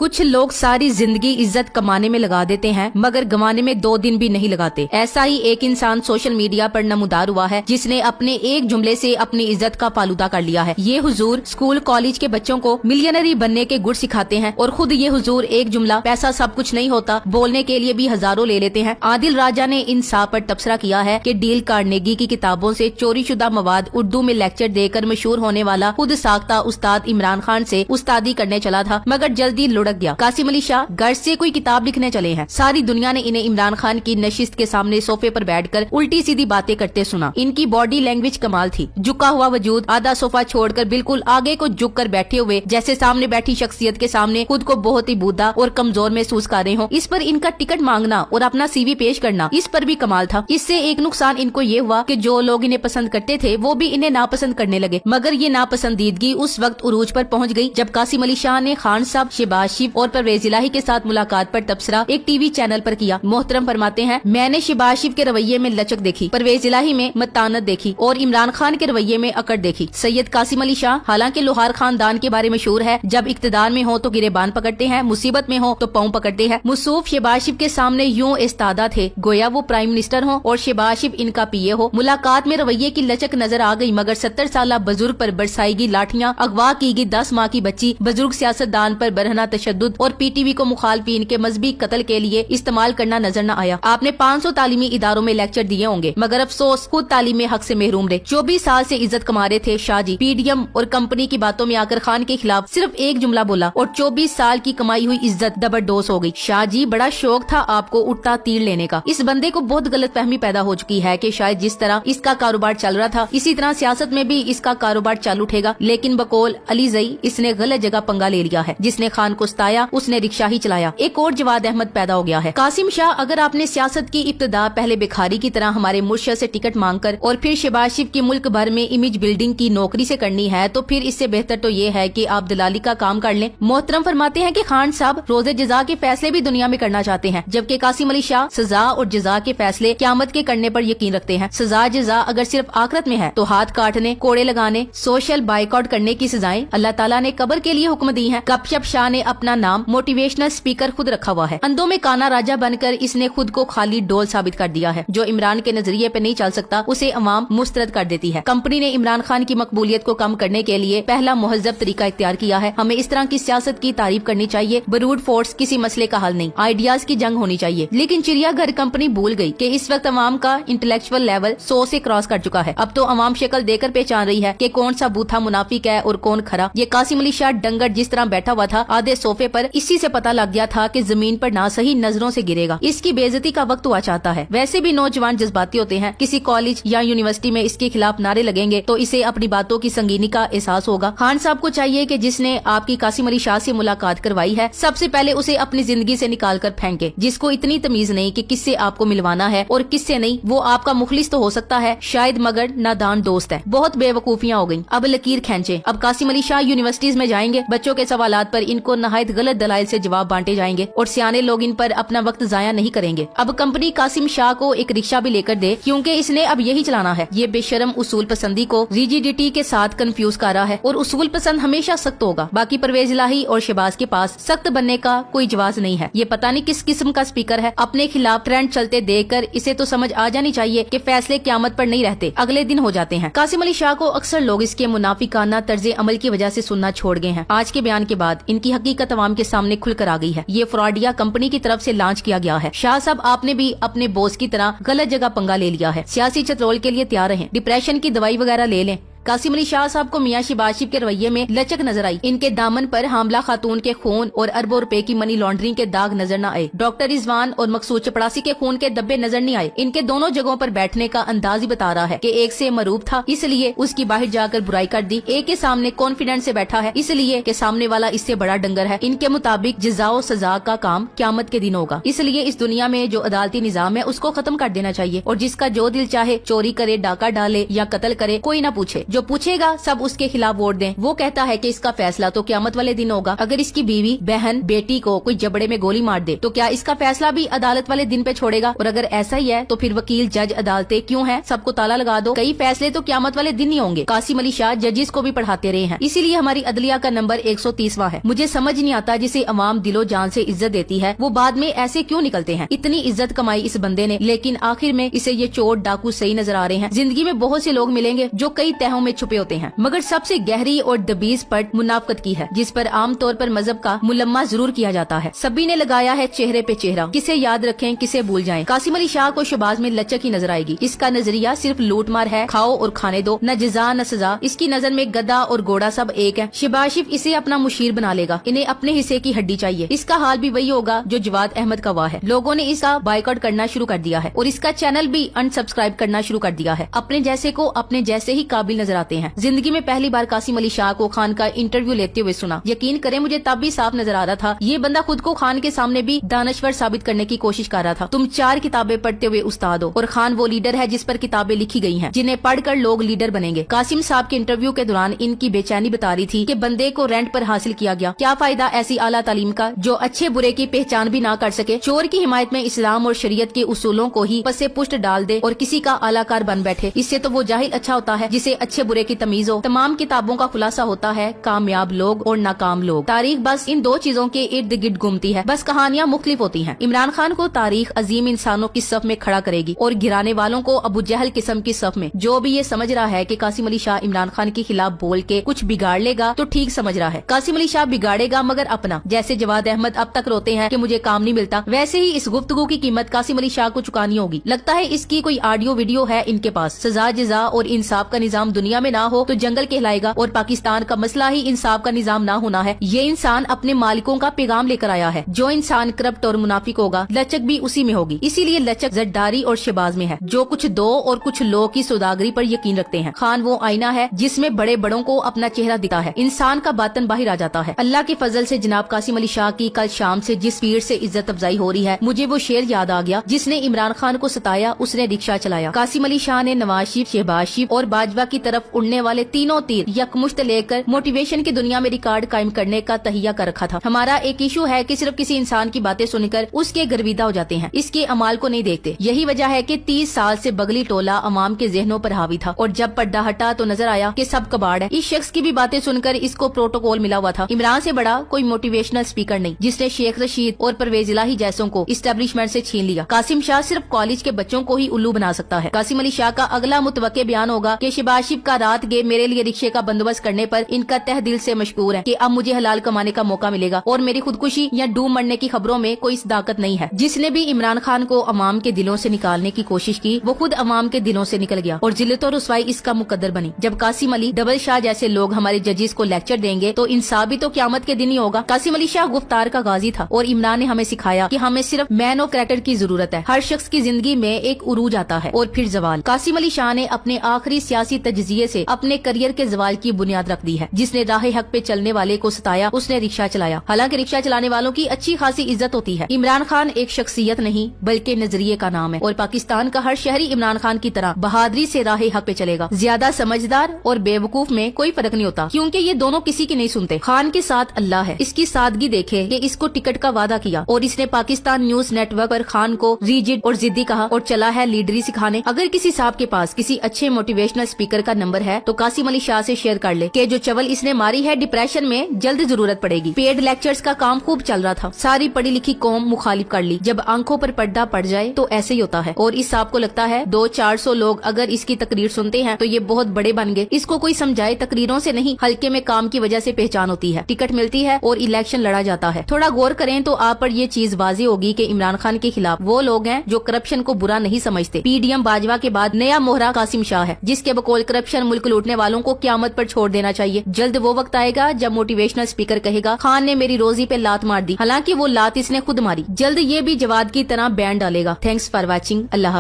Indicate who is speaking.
Speaker 1: कुछ लोग सारी जिंदगी इज्जत कमाने में लगा देते हैं मगर गंवाने में 2 दिन भी नहीं लगाते। ऐसा ही एक इंसान सोशल मीडिया पर नमूदार हुआ है जिसने अपने एक जुमले से अपनी इज्जत का फालूदा कर लिया है। ये हुजूर स्कूल कॉलेज के बच्चों को मिलियनरी बनने के गुर सिखाते हैं और खुद ये हुजूर एक जुमला पैसा सब कुछ नहीं होता बोलने के लिए भी हजारों ले लेते हैं। आदिल राजा ने इंसाफ पर तबसरा किया है कि डील कार्नेगी की किताबों से चोरी शुदा मवाद उर्दू में लेक्चर देकर मशहूर होने वाला खुद साख्ता उस्ताद इमरान खान से उस्तादी करने चला था मगर जल्दी लुढ़क गया। कासिम अली शाह घर से कोई किताब लिखने चले हैं। सारी दुनिया ने इन्हें इमरान खान की नशिस्त के सामने सोफे पर बैठकर उल्टी सीधी बातें करते सुना। इनकी बॉडी लैंग्वेज कमाल थी। झुका हुआ वजूद, आधा सोफा छोड़कर बिल्कुल आगे को झुक कर बैठे हुए जैसे सामने बैठी शख्सियत के सामने खुद को बहुत ही बूढ़ा और कमजोर महसूस कर रहे हो। इस पर इनका टिकट मांगना और अपना सीवी पेश करना इस पर भी कमाल था। इससे एक नुकसान इनको ये हुआ कि जो लोग इन्हें पसंद करते थे वो भी इन्हें नापसंद करने लगे। मगर ये नापसंदीदगी उस वक्त उरूज पर पहुंच गई जब कासिम अली शाह ने खान साहब, शहबाज शरीफ और परवेज इलाही के साथ मुलाकात पर तबसरा एक टीवी चैनल पर किया। मोहतरम फरमाते हैं, मैंने शहबाज शरीफ के रवैये में लचक देखी, परवेज इलाही में मतानत देखी और इमरान खान के रवैये में अकड़ देखी। सैयद कासिम अली शाह हालांकि लोहार खानदान के बारे में मशहूर है, जब इक्तदार में हो तो गिरेबान पकड़ते हैं, मुसीबत में हो तो पाँव पकड़ते हैं। मुसूफ शहबाज शरीफ के सामने यूं इस्तादा थे गोया वो प्राइम मिनिस्टर हो और शहबाज शरीफ इनका पीए हो। मुलाकात में रवैये की लचक नजर आ गई मगर 70 साल बुजुर्ग पर बरसाएगी लाठियां, अगवा की गई 10 माह की बच्ची, बुजुर्ग सियासतदान पर बरहना तशद्दुद और पीटीवी को मुखालफिन के मजहबी कत्ल के लिए इस्तेमाल करना नजर न आया। आपने 500 तालीमी इदारों में लेक्चर दिए होंगे मगर अफसोस खुद तालीमी हक से महरूम रहे। 24 साल से इज्जत कमा रहे थे शाह जी। पीडीएम और कंपनी की बातों में आकर खान के खिलाफ सिर्फ एक जुमला बोला और 24 साल की कमाई हुई इज्जत डबरडोज हो गई। शाह जी बड़ा शौक था आपको उठता तीर लेने का। इस बंदे को बहुत गलत फहमी पैदा हो चुकी है कि शायद जिस तरह इसका कारोबार चल रहा था इसी तरह सियासत में भी इसका कारोबार चालू उठेगा। लेकिन बकौल अली जई इसने गलत जगह पंगा ले लिया है। जिसने खान को सताया उसने रिक्शा ही चलाया। एक और जवाद अहमद पैदा हो गया है। कासिम शाह, अगर आपने सियासत की इब्तिदा पहले भिखारी की तरह हमारे मुर्शद से टिकट मांगकर और फिर शहबाज शरीफ की मुल्क भर में इमेज बिल्डिंग की नौकरी से करनी है तो फिर इससे बेहतर तो ये है कि आप दलाली का काम कर लें। मोहतरम फरमाते हैं कि खान साहब रोजे जजा के फैसले भी दुनिया में करना चाहते हैं जबकि कासिम अली शाह सजा और जजा के फैसले क़यामत के करने पर यकीन रखते हैं। सजा जजा अगर सिर्फ आखिरत में है तो हाथ काटने, कोड़े लगाने, सोशल बाइकआउट करने की सजाएं अल्लाह ताला ने कब्र के लिए हुक्म दी है। गपशप शाह ने अपना नाम मोटिवेशनल स्पीकर खुद रखा हुआ है। अंधों में काना राजा बनकर इसने खुद को खाली डोल साबित कर दिया है। जो इमरान के नजरिए पे नहीं चल सकता उसे अवाम मुस्तरद कर देती है। कंपनी ने इमरान खान की मकबूलियत को कम करने के लिए पहला मुहज्जब तरीका इख्तियार किया है। हमें इस तरह की सियासत की तारीफ करनी चाहिए। ब्रूट फोर्स किसी मसले का हल नहीं, आइडियाज की जंग होनी चाहिए। लेकिन चिड़ियाघर कंपनी भूल गई कि इस वक्त अवाम का इंटेलेक्चुअल लेवल 100 से क्रॉस कर चुका है। अब तो अवाम शक्ल देकर पहचान रही है कि कौन सा बूथा मुनाफिक है और कौन खरा। ये कासिम अली शाह डंगर जिस तरह बैठा हुआ था आधे सोफे पर, इसी से पता लग गया था कि जमीन पर ना सही नजरों से गिरेगा। इसकी बेइज्जती का वक्त हुआ चाहता है। वैसे भी नौजवान जज्बाती होते हैं। किसी कॉलेज या यूनिवर्सिटी में इसके खिलाफ नारे लगेंगे तो इसे अपनी बातों की संगीनी का एहसास होगा। खान साहब को चाहिए कि जिसने आपकी कासिम अली शाह से मुलाकात करवाई है सबसे पहले उसे अपनी जिंदगी से निकाल कर फेंके। जिसको इतनी तमीज नहीं कि किससे आपको मिलवाना है और किससे नहीं, वो आपका मुखलिस तो हो सकता है शायद मगर नादान दोस्त है। बहुत बेवकूफियां हो गयी। अब लकीर खींचे। अब कासिम अली शाह यूनिवर्सिटीज में जाएंगे, बच्चों के सवालात पर इनको नहायत गलत दलाइल से जवाब बांटे जाएंगे और सियाने लोग इन पर अपना वक्त जाया नहीं करेंगे। अब कंपनी कासिम शाह को एक रिक्शा भी लेकर दे क्योंकि इसने अब यही चलाना है। ये बेशरम उसूल पसंदी को रिजिडिटी के साथ कंफ्यूज कर रहा है और उसूल पसंद हमेशा सख्त होगा। बाकी परवेज इलाही और शहबाज के पास सख्त बनने का कोई जवाब नहीं है। ये पता नहीं किस किस्म का स्पीकर है। अपने खिलाफ ट्रेंड चलते देखकर इसे तो समझ आ जानी चाहिए कि फैसले क़यामत पर नहीं रहते, अगले दिन हो जाते हैं। कासिम अली शाह को अक्सर लोग इसके मुनाफिकाना तर्जे अमल की वजह से सुनना छोड़ गए हैं। आज के बयान के बाद इनकी हकीकत अवाम के सामने खुलकर आ गई है। ये फ्रॉडिया कंपनी की तरफ से लॉन्च किया गया है। शाह साहब आपने भी अपने बॉस की तरह गलत जगह पंगा ले लिया है। सियासी चतरोल के लिए तैयार रहें। डिप्रेशन की दवाई वगैरह ले लें। कासिम अली शाह साहब को मियां शहबाज शरीफ के रवैये में लचक नजर आई। इनके दामन पर हामला खातून के खून और अरबों रुपए की मनी लॉन्ड्रिंग के दाग नजर न आए। डॉक्टर रिजवान और मकसूद चपड़ासी के खून के धब्बे नजर नहीं आए। इनके दोनों जगहों पर बैठने का अंदाज ही बता रहा है कि एक से मरूब था इसलिए उसकी बाहर जाकर बुराई कर दी, एक के सामने कॉन्फिडेंस से बैठा है इसलिए कि सामने वाला इससे बड़ा डंगर है। इनके मुताबिक जज़ाओ सजा का काम क़यामत के दिन होगा। इसलिए इस दुनिया में जो अदालती निजाम है उसको खत्म कर देना चाहिए और जिसका जो दिल चाहे चोरी करे, डाका डाले या कत्ल करे, कोई ना पूछे। जो पूछेगा सब उसके खिलाफ वोट दें। वो कहता है कि इसका फैसला तो क़यामत वाले दिन होगा। अगर इसकी बीवी, बहन, बेटी को कोई जबड़े में गोली मार दे तो क्या इसका फैसला भी अदालत वाले दिन पे छोड़ेगा? और अगर ऐसा ही है तो फिर वकील, जज, अदालतें क्यों हैं? सबको ताला लगा दो। कई फैसले तो क़यामत वाले दिन ही होंगे। कासिम अली शाह जजेस को भी पढ़ाते रहे हैं, इसीलिए हमारी अदलिया का नंबर 130वां है। मुझे समझ नहीं आता जिसे अवाम दिलो जान से इज्जत देती है वो बाद में ऐसे क्यों निकलते हैं। इतनी इज्जत कमाई इस बंदे ने, लेकिन आखिर में इसे ये चोर डाकू सही नजर आ रहे हैं। जिंदगी में बहुत से लोग मिलेंगे जो कई तहों में छुपे होते हैं, मगर सबसे गहरी और दबीज पट मुनाफकत की है, जिस पर आम तौर पर मजहब का मुलम्मा जरूर किया जाता है। सभी ने लगाया है चेहरे पे चेहरा, किसे याद रखें किसे भूल जाएं। कासिम अली शाह को शहबाज में लचक ही नजर आएगी। इसका नजरिया सिर्फ लूट मार है, खाओ और खाने दो, न जजा न सजा। इसकी नजर में गधा और घोड़ा सब एक है। शहबाज शरीफ इसे अपना मुशीर बना लेगा। इन्हें अपने हिस्से की हड्डी चाहिए। इसका हाल भी वही होगा जो जवाद अहमद का हुआ है। लोगों ने इसका बाइकआउट करना शुरू कर दिया है और इसका चैनल भी अनसब्सक्राइब करना शुरू कर दिया है। अपने जैसे को अपने जैसे ही काबिल नजर आते हैं। जिंदगी में पहली बार कासिम अली शाह को खान का इंटरव्यू लेते हुए सुना। यकीन करें मुझे तब भी साफ नजर आ रहा था ये बंदा खुद को खान के सामने भी दानश्वर साबित करने की कोशिश कर रहा था। तुम 4 किताबें पढ़ते हुए उस्ताद हो और खान वो लीडर है जिस पर किताबें लिखी गई हैं, जिन्हें पढ़कर लोग लीडर बनेंगे। कासिम साहब के इंटरव्यू के दौरान इनकी बेचैनी बता रही थी कि बंदे को रेंट पर हासिल किया गया। क्या फायदा ऐसी आला तालीम का जो अच्छे बुरे की पहचान भी ना कर सके। चोर की हिमायत में इस्लाम और शरीयत के उसूलों को ही पसे पुष्ट डाल दे और किसी का आलाकार बन बैठे। इससे तो वो जाहिल अच्छा होता है जिसे अच्छे बुरे की तमीज हो। तमाम किताबों का खुलासा होता है कामयाब लोग और नाकाम लोग। तारीख बस इन 2 चीजों के इर्द गिर्द घूमती है, बस कहानियां मुख्तलिफ होती हैं। इमरान खान को तारीख अजीम इंसानों की सफ में खड़ा करेगी और गिराने वालों को अबू जहल किस्म की सफ में। जो भी ये समझ रहा है कि कासिम अली शाह इमरान खान के खिलाफ बोल के कुछ बिगाड़ लेगा तो ठीक समझ रहा है। कासिम अली शाह बिगाड़ेगा मगर अपना। जैसे जवाद अहमद अब तक रोते हैं कि मुझे काम नहीं मिलता, वैसे ही इस गुफ्तगू की कीमत कासिम अली शाह को चुकानी होगी। लगता है इसकी कोई ऑडियो वीडियो है इनके पास। सजा जजा और इंसाफ का निजाम दुनिया में ना हो तो जंगल कहलाएगा और पाकिस्तान का मसला ही इंसाफ का निजाम ना होना है। ये इंसान अपने मालिकों का पैगाम लेकर आया है। जो इंसान करप्ट और मुनाफिक होगा लचक भी उसी में होगी। इसीलिए लचक जद्दारी और शहबाज में है, जो कुछ दो और कुछ लो की सौदागरी पर यकीन रखते हैं। खान वो आईना है जिसमें बड़े बड़ों को अपना चेहरा दिखता है, इंसान का बातन बाहर आ जाता है। अल्लाह के फजल से जनाब कासिम अली शाह की कल शाम से जिस स्पीड से इज्जत अफजाई हो रही है, मुझे वो शेर याद आ गया, जिसने इमरान खान को सताया उसने रिक्शा चलाया। कासिम अली शाह ने नवाज शरीफ, शहबाज शरीफ और बाजवा की तरफ उड़ने वाले तीनों तीर यकमुश्त लेकर मोटिवेशन की दुनिया में रिकॉर्ड कायम करने का तहिया कर रखा था। हमारा एक इशू है कि सिर्फ किसी इंसान की बातें सुनकर उसके गर्विदा हो जाते हैं, इसके अमाल को नहीं देखते। यही वजह है कि 30 साल से बगली टोला अवाम के जहनों पर हावी था और जब पर्दा हटा तो नजर आया कि सब कबाड़ है। इस शख्स की भी बातें सुनकर इसको प्रोटोकॉल मिला हुआ था। इमरान से बड़ा कोई मोटिवेशनल स्पीकर नहीं जिसने शेख रशीद और परवेज इलाही जैसों को इस्टेब्लिशमेंट से छीन लिया। कासिम शाह सिर्फ कॉलेज के बच्चों को ही उल्लू बना सकता है। कासिम अली शाह का अगला मुतवक्के बयान होगा कि शहबाज शरीफ का रात के मेरे लिए रिक्शे का बंदोबस्त करने पर इनका तह दिल से मशकूर है कि अब मुझे हलाल कमाने का मौका मिलेगा और मेरी खुदकुशी या डूब मरने की खबरों में कोई सदाकत नहीं है। जिसने भी इमरान खान को अवाम के दिलों से निकालने की कोशिश की वो खुद अवाम के दिलों से निकल गया और जिल्लत और रुसवाई इसका मुकद्दर बनी। जब कासिम अली, डबल शाह जैसे लोग हमारे जजेस को लेक्चर देंगे तो इंसाफ भी तो क़यामत के दिन ही होगा। कासिम अली शाह गुफ्तार का गाजी था और इमरान ने हमें सिखाया कि हमें सिर्फ मैन ऑफ कैरेक्टर की जरूरत है। हर शख्स की जिंदगी में एक उरूज आता है और फिर जवाल। कासिम अली शाह ने अपने आखिरी सियासी तजजिये से अपने करियर के जवाल की बुनियाद रख दी है। जिसने राह हक पे चलने वाले को सताया उसने रिक्शा चलाया। हालांकि रिक्शा चलाने वालों की अच्छी खासी इज्जत होती है। इमरान खान एक शख्सियत नहीं बल्कि नजरिए का नाम है और पाकिस्तान का हर शहरी इमरान खान की तरह बहादुरी से राह हक पे चलेगा। ज्यादा समझदार और बेवकूफ में कोई फर्क नहीं होता क्योंकि ये दोनों किसी की नहीं सुनते। खान के साथ अल्लाह है। इसकी सादगी देखे कि इसको टिकट का वादा किया और इसने पाकिस्तान न्यूज नेटवर्क पर खान को रिजिड और जिद्दी कहा और चला है लीडरी सिखाने। अगर किसी साहब के पास किसी अच्छे मोटिवेशनल स्पीकर का नंबर है तो कासिम अली शाह से शेयर कर ले कि जो चवल इसने मारी है डिप्रेशन में जल्द जरूरत पड़ेगी। पेड लेक्चर्स का काम खूब चल रहा था, सारी पढ़ी लिखी कौम मुखालिफ कर ली। जब आंखों पर पर्दा पड़ जाए तो ऐसे ही होता है और इस साहब को लगता है 200-400 लोग अगर इसकी तकरीर सुनते हैं तो ये बहुत बड़े बन गए। इसको कोई समझाए तकरीरों से नहीं, हल्के में काम की वजह से पहचान होती है, टिकट मिलती है और इलेक्शन लड़ा जाता है। थोड़ा गौर करें तो आप पर ये चीज वाज़ेह होगी कि इमरान खान के खिलाफ वो लोग हैं जो करप्शन को बुरा नहीं समझते। पीडीएम बाजवा के बाद नया मोहरा कासिम शाह है जिसके बकौल करप्शन मुल्क लूटने वालों को क़यामत पर छोड़ देना चाहिए। जल्द वो वक्त आएगा जब मोटिवेशनल स्पीकर कहेगा खान ने मेरी रोजी पे लात मार दी, हालांकि वो लात इसने खुद मारी। जल्द ये भी जवाद की तरह बैन डालेगा। Thanks for watching. अल्लाह।